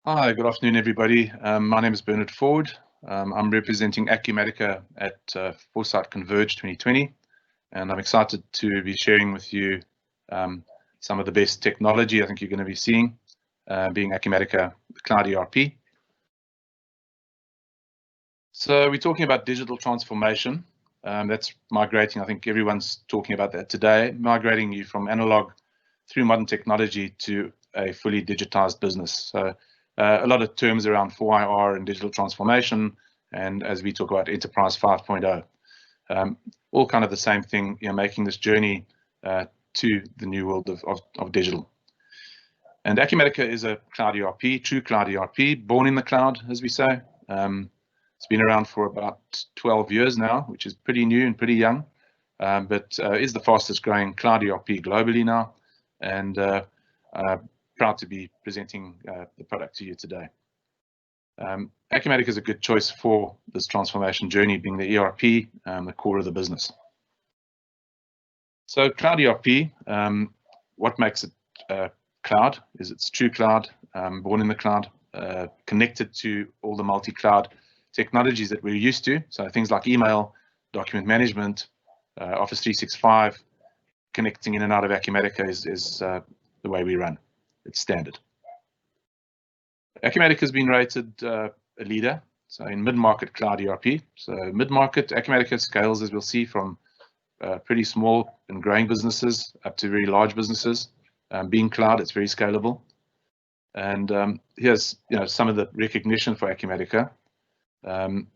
Hi, good afternoon, everybody. My name is Bernard Ford. I'm representing Acumatica at 4Sight Converge 2020, and I'm excited to be sharing with you some of the best technology I think you're going to be seeing, being Acumatica Cloud ERP. So we're talking about digital transformation. That's migrating. I think everyone's talking about that today, migrating you from analog through modern technology to a fully digitized business. So a lot of terms around 4IR and digital transformation, and as we talk about Enterprise 5.0, all kind of the same thing, making this journey to the new world of digital. And Acumatica is a cloud ERP, true cloud ERP, born in the cloud, as we say. It's been around for about 12 years now, which is pretty new and pretty young, but is the fastest growing cloud ERP globally now, and proud to be presenting the product to you today. Acumatica is a good choice for this transformation journey, being the ERP, the core of the business. So cloud ERP, what makes it cloud is it's true cloud, born in the cloud, connected to all the multi-cloud technologies that we're used to. So things like email, document management, Office 365, connecting in and out of Acumatica is the way we run. It's standard. Acumatica has been rated a leader, so in mid-market cloud ERP. So mid-market, Acumatica scales, as we'll see, from pretty small and growing businesses up to very large businesses. Being cloud, it's very scalable. And here's some of the recognition for Acumatica. One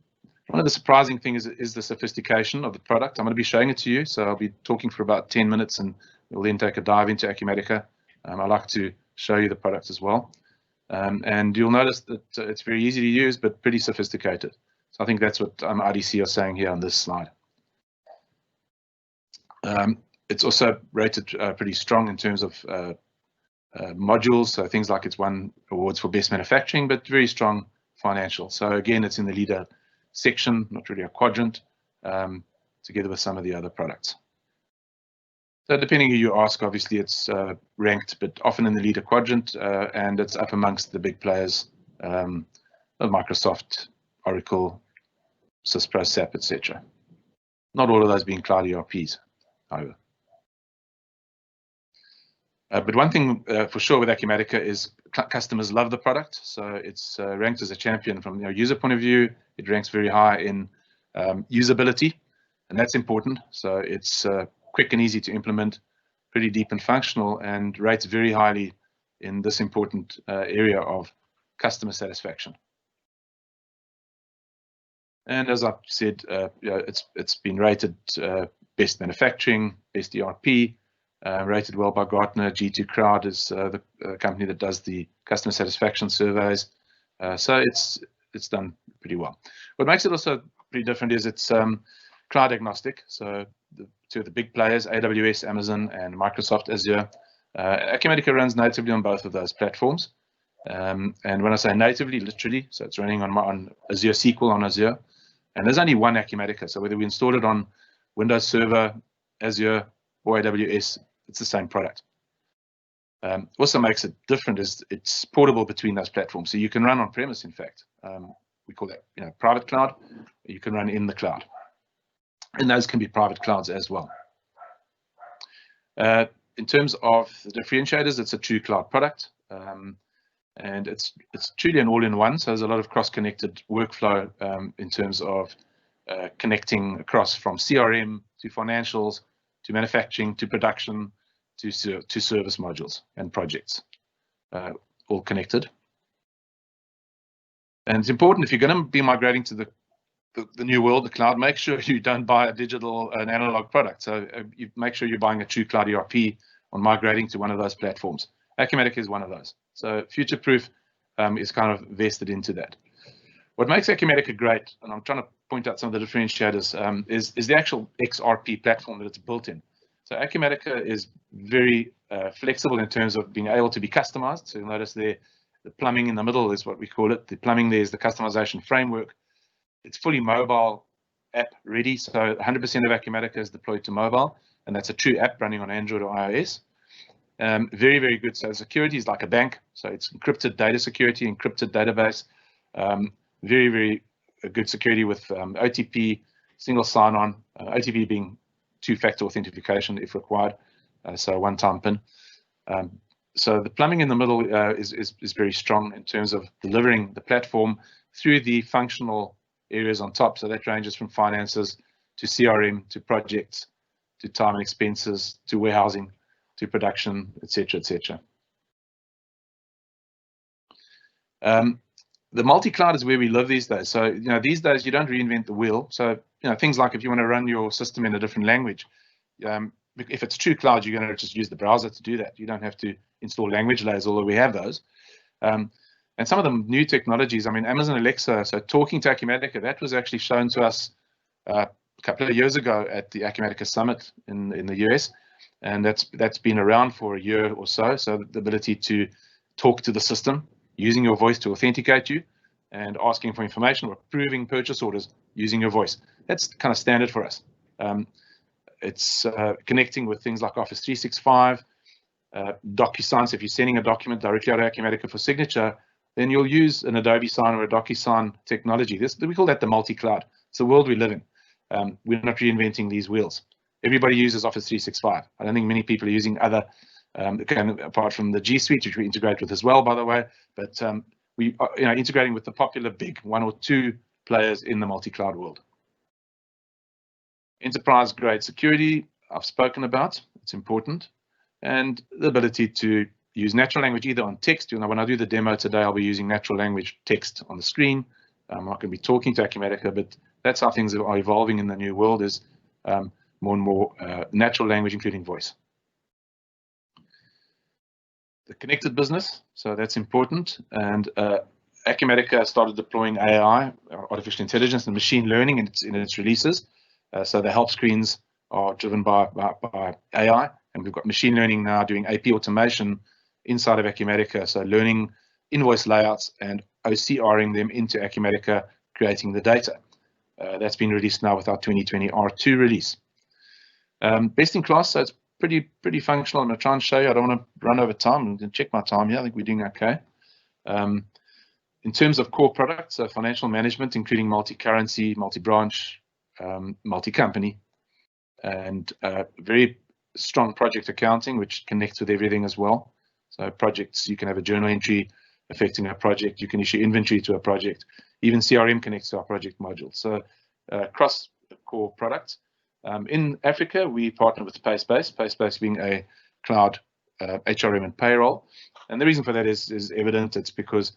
of the surprising things is the sophistication of the product. I'm going to be showing it to you, so I'll be talking for about 10 minutes, and we'll then take a dive into Acumatica. I like to show you the product as well. And you'll notice that it's very easy to use, but pretty sophisticated. So I think that's what IDC are saying here on this slide. It's also rated pretty strong in terms of modules, so things like it's won awards for best manufacturing, but very strong financial. So again, it's in the leader section, not really a quadrant, together with some of the other products. So depending who you ask, obviously it's ranked, but often in the leader quadrant, and it's up amongst the big players, Microsoft, Oracle, Cisco, SAP, etc. Not all of those being cloud ERPs, however. But one thing for sure with Acumatica is customers love the product. So it's ranked as a champion from a user point of view. It ranks very high in usability, and that's important. So it's quick and easy to implement, pretty deep and functional, and rates very highly in this important area of customer satisfaction. And as I've said, it's been rated best manufacturing, best ERP, rated well by Gartner. G2 Crowd is the company that does the customer satisfaction surveys. So it's done pretty well. What makes it also pretty different is it's cloud agnostic. So two of the big players, AWS, Amazon, and Microsoft Azure. Acumatica runs natively on both of those platforms. And when I say natively, literally, so it's running on Azure SQL on Azure. And there's only one Acumatica. So whether we install it on Windows Server, Azure, or AWS, it's the same product. Also makes it different is it's portable between those platforms. So you can run on premise, in fact. We call that private cloud. You can run in the cloud. And those can be private clouds as well. In terms of the differentiators, it's a true cloud product. And it's truly an all-in-one. So there's a lot of cross-connected workflow in terms of connecting across from CRM to financials, to manufacturing, to production, to service modules and projects, all connected. And it's important, if you're going to be migrating to the new world, the cloud, make sure you don't buy an analog product. So you make sure you're buying a true cloud ERP on migrating to one of those platforms. Acumatica is one of those. So future-proof is kind of vested into that. What makes Acumatica great, and I'm trying to point out some of the differentiators, is the actual XRP platform that it's built in. So Acumatica is very flexible in terms of being able to be customized. So you'll notice there, the plumbing in the middle is what we call it. The plumbing there is the customization framework. It's fully mobile app ready. So 100% of Acumatica is deployed to mobile, and that's a true app running on Android or iOS. Very, very good. So security is like a bank. So it's encrypted data security, encrypted database. Very, very good security with OTP, single sign-on, OTP being two-factor authentication if required. So one-time PIN. So the plumbing in the middle is very strong in terms of delivering the platform through the functional areas on top. So that ranges from finances to CRM to projects to time and expenses to warehousing to production, etc., etc. The multi-cloud is where we live these days. So these days you don't reinvent the wheel. So things like if you want to run your system in a different language, if it's true cloud, you're going to just use the browser to do that. You don't have to install language layers, although we have those. And some of the new technologies, I mean, Amazon Alexa, so talking to Acumatica, that was actually shown to us a couple of years ago at the Acumatica Summit in the US. And that's been around for a year or so. So the ability to talk to the system, using your voice to authenticate you and asking for information or approving purchase orders using your voice. That's kind of standard for us. It's connecting with things like Office 365, DocuSign. So if you're sending a document directly out of Acumatica for signature, then you'll use an Adobe Sign or a DocuSign technology. We call that the multi-cloud. It's the world we live in. We're not reinventing these wheels. Everybody uses Office 365. I don't think many people are using other, apart from the G Suite, which we integrate with as well, by the way. But we are integrating with the popular big one or two players in the multi-cloud world. Enterprise-grade security, I've spoken about. It's important. And the ability to use natural language either on text. When I do the demo today, I'll be using natural language text on the screen. I'm not going to be talking to Acumatica, but that's how things are evolving in the new world, is more and more natural language, including voice. The connected business, so that's important. And Acumatica started deploying AI, artificial intelligence, and machine learning in its releases. So the help screens are driven by AI, and we've got machine learning now doing AP automation inside of Acumatica. So learning invoice layouts and OCRing them into Acumatica, creating the data. That's been released now with our 2020 R2 release. Best in class, so it's pretty functional. I'm going to try and show you. I don't want to run over time. I'm going to check my time here. I think we're doing okay. In terms of core products, so financial management, including multi-currency, multi-branch, multi-company, and very strong project accounting, which connects with everything as well. So projects, you can have a journal entry affecting a project. You can issue inventory to a project. Even CRM connects to our project module. So across the core products. In Africa, we partner with PaySpace being a cloud HRM and payroll. And the reason for that is evident. It's because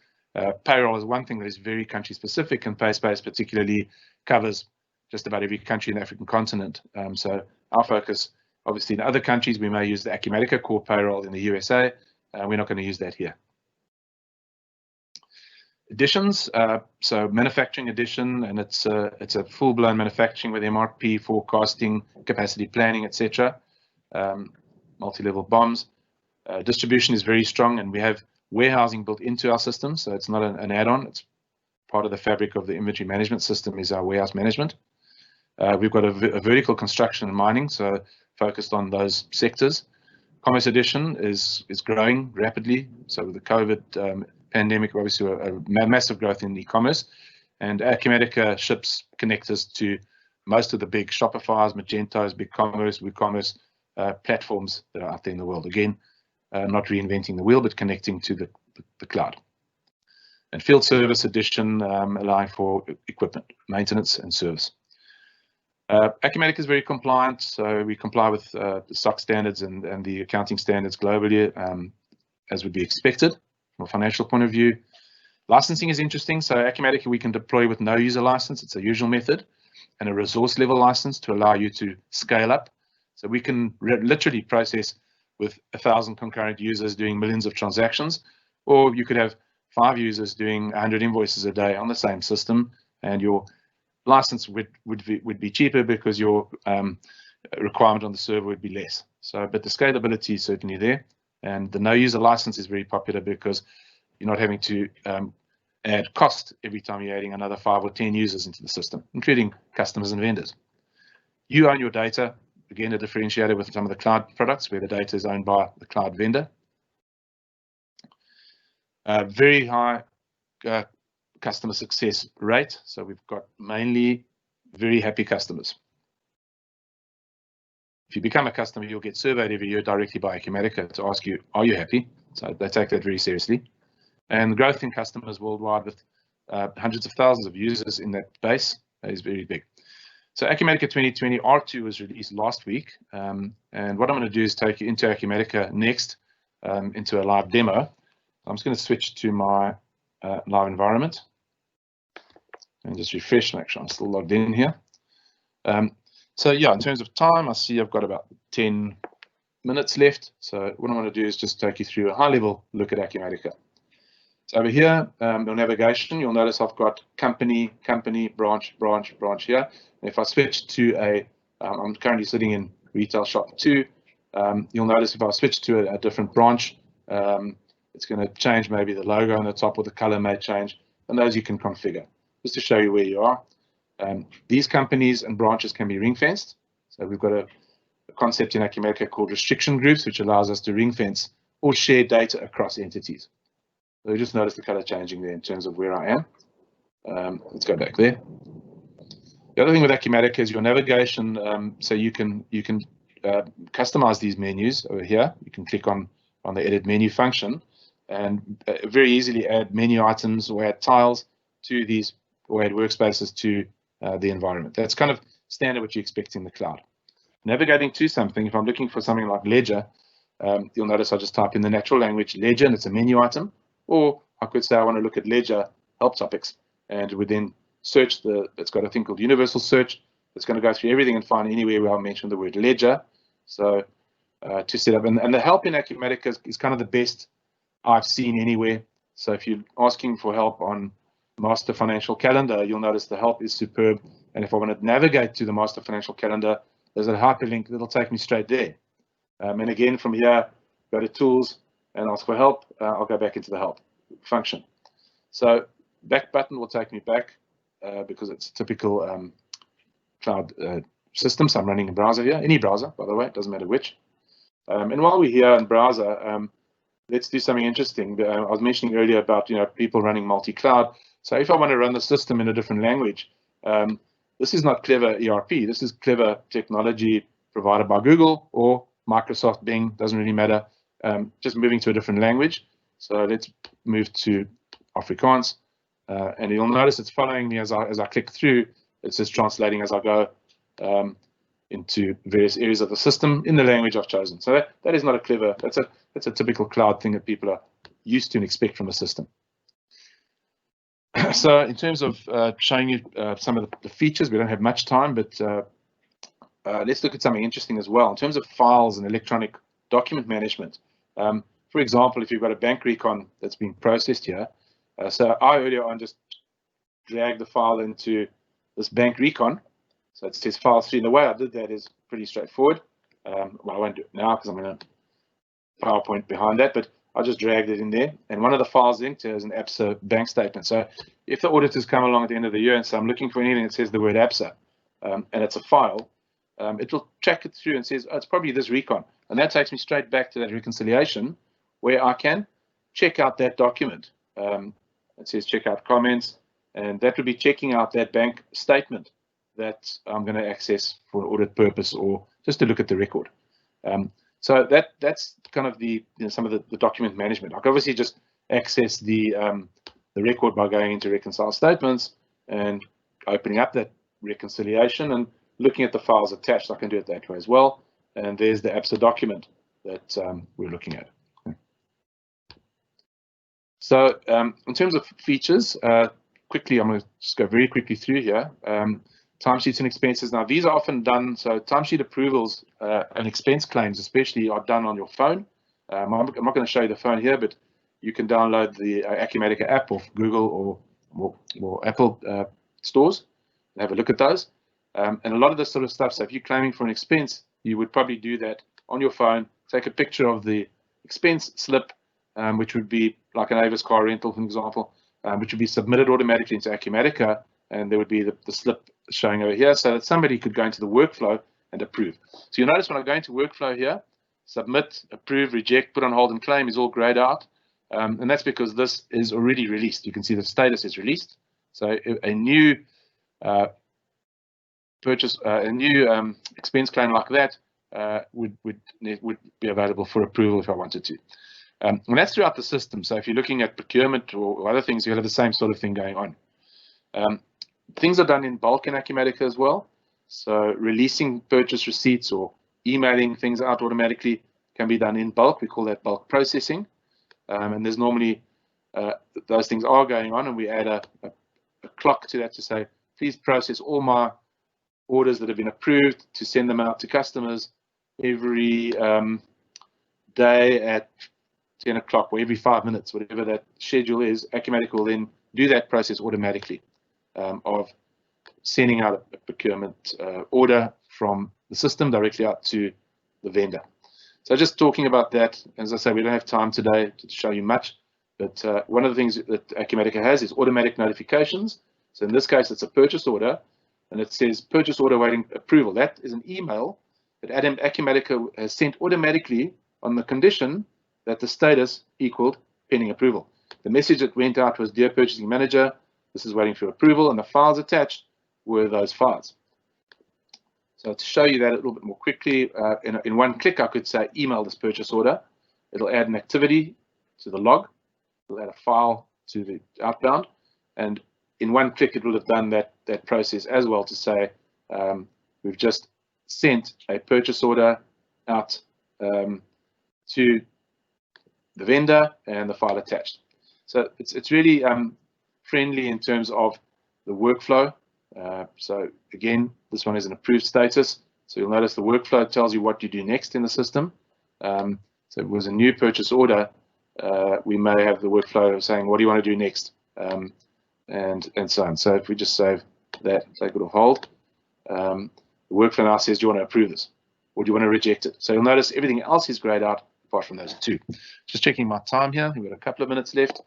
payroll is one thing that is very country specific, and PaySpace particularly covers just about every country in the African continent. So our focus, obviously, in other countries, we may use the Acumatica core payroll in the USA. We're not going to use that here. Editions, so manufacturing edition, and it's a full-blown manufacturing with MRP, forecasting, capacity planning, etc. Multi-level bombs. Distribution is very strong, and we have warehousing built into our system, so it's not an add-on. It's part of the fabric of the inventory management system is our warehouse management. We've got a vertical construction and mining, so focused on those sectors. Commerce edition is growing rapidly. So with the COVID pandemic, obviously a massive growth in e-commerce, and Acumatica ships connectors to most of the big Shopify's, Magentos, BigCommerce, WooCommerce platforms that are out there in the world. Again, not reinventing the wheel, but connecting to the cloud. And field service edition, allowing for equipment maintenance and service. Acumatica is very compliant, so we comply with the SOC standards and the accounting standards globally, as would be expected from a financial point of view. Licensing is interesting. So Acumatica we can deploy with no user license. It's a usual method, and a resource level license to allow you to scale up. So we can literally process with 1,000 concurrent users doing millions of transactions, or you could have 5 users doing 100 invoices a day on the same system, and your license would be cheaper because your requirement on the server would be less. So, but the scalability is certainly there, and the no user license is very popular because you're not having to add cost every time you're adding another 5 or 10 users into the system, including customers and vendors. You own your data. again, a differentiator with some of the cloud products where the data is owned by the cloud vendor. Very high customer success rate. So we've got mainly very happy customers. If you become a customer, you'll get surveyed every year directly by Acumatica to ask you, are you happy? So they take that very seriously. And growth in customers worldwide with hundreds of thousands of users in that base is very big. So Acumatica 2020 R2 was released last week. And what I'm going to do is take you into Acumatica next, into a live demo. I'm just going to switch to my live environment and just refresh, make sure I'm still logged in here. So yeah, in terms of time, I see I've got about 10 minutes left. So what I'm going to do is just take you through a high-level look at Acumatica. So over here, the navigation, you'll notice I've got company, branch here. And if I switch to I'm currently sitting in retail shop 2. You'll notice if I switch to a different branch, it's going to change maybe the logo on the top, or the color may change. And those you can configure, just to show you where you are. These companies and branches can be ring-fenced. So we've got a concept in Acumatica called restriction groups, which allows us to ring-fence or share data across entities. So you just notice the color changing there in terms of where I am. Let's go back there. The other thing with Acumatica is your navigation. So you can customize these menus over here. You can click on the edit menu function and very easily add menu items or add tiles to these, or add workspaces to the environment. That's kind of standard what you expect in the cloud. Navigating to something, if I'm looking for something like ledger, you'll notice I just type in the natural language ledger and it's a menu item. Or I could say I want to look at ledger help topics, and would then search it's got a thing called universal search. It's going to go through everything and find anywhere where I mentioned the word ledger. So to set up, and the help in Acumatica is kind of the best I've seen anywhere. So if you're asking for help on master financial calendar, you'll notice the help is superb. And if I want to navigate to the master financial calendar, there's a hyperlink that'll take me straight there. And again, from here, go to tools and ask for help. I'll go back into the help function. So back button will take me back because it's a typical cloud system. So I'm running a browser here, any browser, by the way, it doesn't matter which. And while we're here in browser, let's do something interesting. I was mentioning earlier about people running multi-cloud. So if I want to run the system in a different language, this is not clever ERP. This is clever technology provided by Google or Microsoft, Bing, doesn't really matter. Just moving to a different language. So let's move to Afrikaans. And you'll notice it's following me as I click through. It's just translating as I go into various areas of the system in the language I've chosen. So that is not a clever, that's a typical cloud thing that people are used to and expect from a system. So in terms of showing you some of the features, we don't have much time, but let's look at something interesting as well. In terms of files and electronic document management, for example, if you've got a bank recon that's being processed here, so I earlier on just dragged the file into this bank recon. So it says file 3. And the way I did that is pretty straightforward. Well, I won't do it now because I'm in a PowerPoint behind that, but I just dragged it in there. And one of the files linked here is an ABSA bank statement. So if the auditors come along at the end of the year and say, I'm looking for anything that says the word ABSA, and it's a file, it will track it through and says, oh, it's probably this recon. And that takes me straight back to that reconciliation where I can check out that document. It says check out comments, and that would be checking out that bank statement that I'm going to access for audit purpose or just to look at the record. So that's kind of the some of the document management. I can obviously just access the record by going into reconcile statements and opening up that reconciliation and looking at the files attached. I can do it that way as well. And there's the ABSA document that we're looking at. So in terms of features, quickly, I'm going to just go very quickly through here. Timesheets and expenses. Now, these are often done, so timesheet approvals and expense claims especially are done on your phone. I'm not going to show you the phone here, but you can download the Acumatica app off Google or Apple stores and have a look at those. And a lot of this sort of stuff, so if you're claiming for an expense, you would probably do that on your phone, take a picture of the expense slip, which would be like an Avis car rental, for example, which would be submitted automatically into Acumatica, and there would be the slip showing over here so that somebody could go into the workflow and approve. So you'll notice when I go into workflow here, submit, approve, reject, put on hold, and claim is all grayed out. And that's because this is already released. You can see the status is released. So a new expense claim like that would be available for approval if I wanted to. And that's throughout the system. So if you're looking at procurement or other things, you'll have the same sort of thing going on. Things are done in bulk in Acumatica as well. So releasing purchase receipts or emailing things out automatically can be done in bulk. We call that bulk processing. And there's normally those things are going on, and we add a clock to that to say, please process all my orders that have been approved to send them out to customers every day at 10 o'clock or every 5 minutes, whatever that schedule is. Acumatica will then do that process automatically of sending out a procurement order from the system directly out to the vendor. So just talking about that, as I say, we don't have time today to show you much, but one of the things that Acumatica has is automatic notifications. So in this case, it's a purchase order, and it says purchase order waiting approval. That is an email that Acumatica has sent automatically on the condition that the status equaled pending approval. The message that went out was, dear purchasing manager, this is waiting for approval, and the files attached were those files. So to show you that a little bit more quickly, in one click, I could say email this purchase order. It'll add an activity to the log. It'll add a file to the outbound, and in one click, it will have done that process as well to say we've just sent a purchase order out to the vendor and the file attached. So it's really friendly in terms of the workflow. So again, this one is an approved status. So you'll notice the workflow tells you what you do next in the system. So if it was a new purchase order, we may have the workflow saying, what do you want to do next? And so on. So if we just save that, take it off hold, the workflow now says, do you want to approve this? Or do you want to reject it? So you'll notice everything else is grayed out apart from those two. Just checking my time here. We've got a couple of minutes left.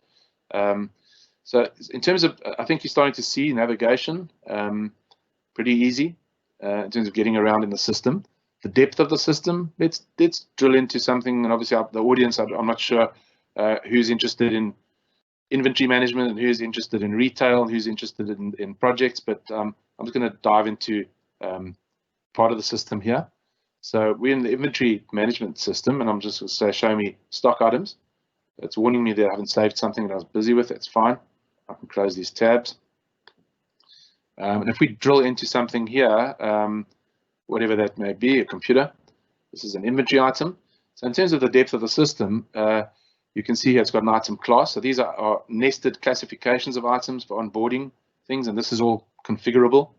So in terms of, I think you're starting to see navigation pretty easy in terms of getting around in the system. The depth of the system, let's drill into something. And obviously the audience, I'm not sure who's interested in inventory management and who's interested in retail and who's interested in projects, but I'm just going to dive into part of the system here. So we're in the inventory management system, and I'm just going to say, show me stock items. It's warning me that I haven't saved something that I was busy with. That's fine. I can close these tabs. And if we drill into something here, whatever that may be, a computer, this is an inventory item. So in terms of the depth of the system, you can see here it's got an item class. So these are nested classifications of items for onboarding things, and this is all configurable.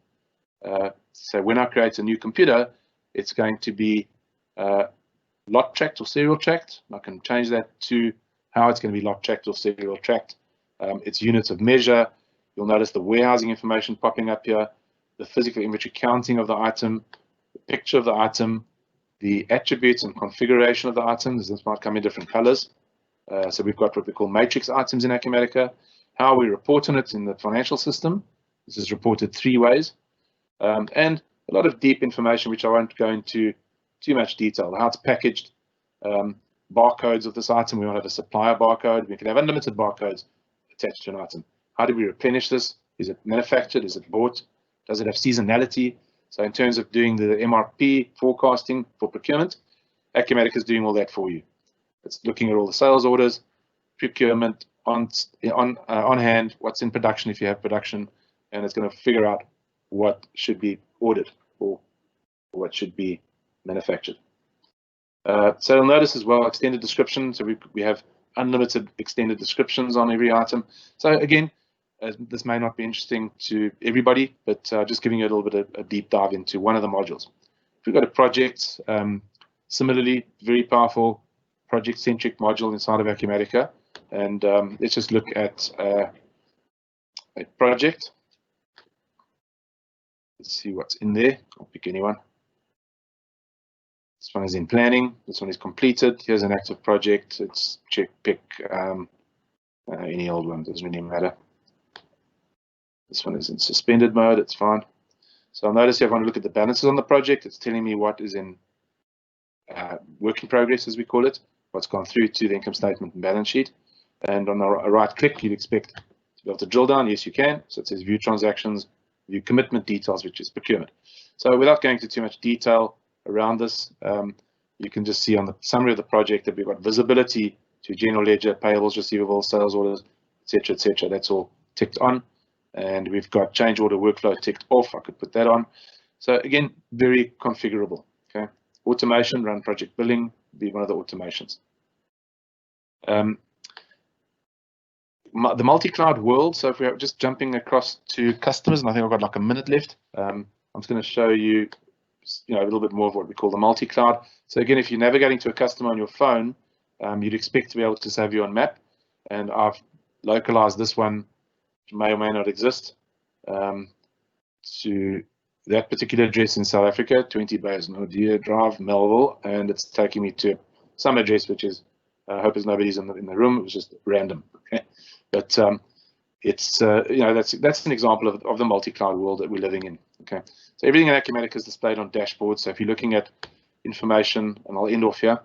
So when I create a new computer, it's going to be lot tracked or serial tracked. I can change that to how it's going to be lot tracked or serial tracked. Its units of measure. You'll notice the warehousing information popping up here, the physical inventory counting of the item, the picture of the item, the attributes and configuration of the items. This might come in different colors. So we've got what we call matrix items in Acumatica. How we report on it in the financial system. This is reported 3 ways. And a lot of deep information, which I won't go into too much detail. How it's packaged, barcodes of this item. We want to have a supplier barcode. We can have unlimited barcodes attached to an item. How do we replenish this? Is it manufactured? Is it bought? Does it have seasonality? So in terms of doing the MRP forecasting for procurement, Acumatica is doing all that for you. It's looking at all the sales orders, procurement on hand, what's in production if you have production, and it's going to figure out what should be ordered or what should be manufactured. So you'll notice as well extended description. So we have unlimited extended descriptions on every item. So again, this may not be interesting to everybody, but just giving you a little bit of a deep dive into one of the modules. If we go to projects, similarly, very powerful project-centric module inside of Acumatica. And let's just look at a project. Let's see what's in there. I'll pick anyone. This one is in planning. This one is completed. Here's an active project. Let's pick any old one. Doesn't really matter. This one is in suspended mode. It's fine. So I'll notice here, if I want to look at the balances on the project, it's telling me what is in work in progress, as we call it, what's gone through to the income statement and balance sheet. And on a right click, you'd expect to be able to drill down. Yes, you can. So it says view transactions, view commitment details, which is procurement. So without going into too much detail around this, you can just see on the summary of the project that we've got visibility to general ledger, payables, receivables, sales orders, etc., etc. That's all ticked on. And we've got change order workflow ticked off. I could put that on. So again, very configurable. Okay. Automation, run project billing, be one of the automations. The multi-cloud world. So if we're just jumping across to customers, and I think I've got like a minute left. I'm just going to show you, a little bit more of what we call the multi-cloud. So again, if you're navigating to a customer on your phone, you'd expect to be able to save you on map. And I've localized this one, which may or may not exist, to that particular address in South Africa, 20 Bays Nordia Drive, Melville, and it's taking me to some address which is, I hope there's nobody's in the room. It was just random. Okay, but it's that's an example of the multi-cloud world that we're living in. Okay, so everything in Acumatica is displayed on dashboards. So if you're looking at information, and I'll end off here,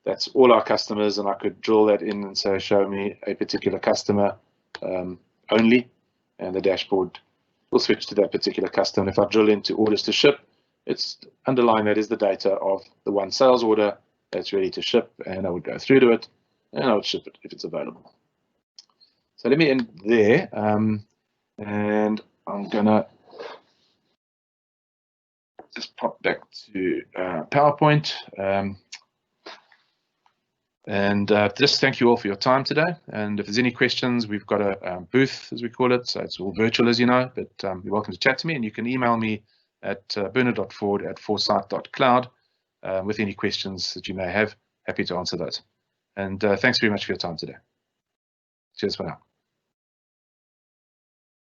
that's all our customers, and I could drill that in and say, show me a particular customer only, and the dashboard will switch to that particular customer. And if I drill into orders to ship, it's underlying that is the data of the one sales order that's ready to ship, and I would go through to it, and I would ship it if it's available. So let me end there, and I'm gonna just pop back to PowerPoint, and just thank you all for your time today. And if there's any questions, we've got a booth, as we call it, so it's all virtual, as you know, but you're welcome to chat to me, and you can email me at bernard.ford@4sight.cloud with any questions that you may have. Happy to answer those. And thanks very much for your time today. Cheers for now.